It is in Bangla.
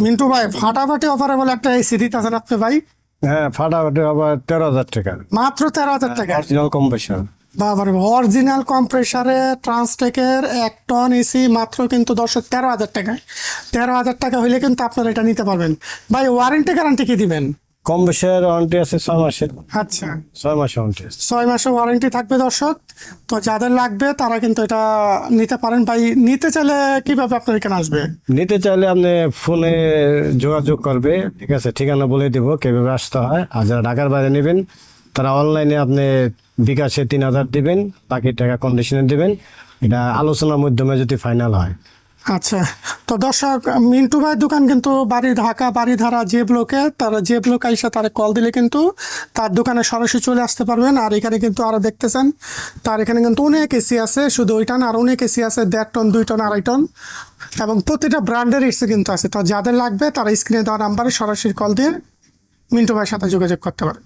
মিন্টু ভাই ফাটাফাটি অফারে বলে একটা এসি দিতেছেন আপনি ভাই, হ্যাঁ, ফাটাফাটি আবার 13,000 টাকা। মাত্র 13,000 টাকা। Original compressor. বাবারে, অরিজিনাল কম্প্রেসারে ট্রান্সটেকের 1 টন এসি মাত্র কিন্তু দর্শক 13,000 টাকায়। 13,000 টাকা হইলে কিন্তু আপনারা এটা নিতে পারবেন। ভাই ওয়ারেন্টি গ্যারান্টি কি দিবেন? কম্প্রেসার ওয়ারেন্টি আছে 6 মাসের। আচ্ছা, 6 মাস ওয়ারেন্টি আছে। 6 মাসের ওয়ারেন্টি থাকবে দর্শক। তো যাদের লাগবে তারা কিন্তু এটা নিতে পারেন। ভাই নিতে চাইলে কিভাবে আপনার এখানে আসবে? নিতে চাইলে আপনি ফোনে যোগাযোগ করবে, ঠিক আছে, ঠিকানা বলে দিব কিভাবে আসতে হয়। আর যারা ঢাকার বাইরে নেবেন তারা অনলাইনে আপনি বিকাশে 3,000 দিবেন, বাকি টাকা কন্ডিশনে দিবেন। এটা আলোচনার মাধ্যমে যদি ফাইনাল হয়। আচ্ছা, তো দর্শক মিন্টু ভাইয়ের দোকান কিন্তু বাড়ি ঢাকা বাড়িধারা যে ব্লকে, তারা যে ব্লক আইসা তারা কল দিলে কিন্তু তার দোকানে সরাসরি চলে আসতে পারবেন। আর এখানে কিন্তু আরো দেখতেছেন তার এখানে কিন্তু অনেক এসি আছে, শুধু ওইটা না, আর অনেক এসি আছে 1.5 টন 2 টন 2.5 টন, এবং প্রতিটা ব্র্যান্ডের এসি কিন্তু আছে। তো যাদের লাগবে তারা স্ক্রিনে দেওয়া নাম্বারে সরাসরি কল দিয়ে মিন্টু ভাইয়ের সাথে যোগাযোগ করতে পারে।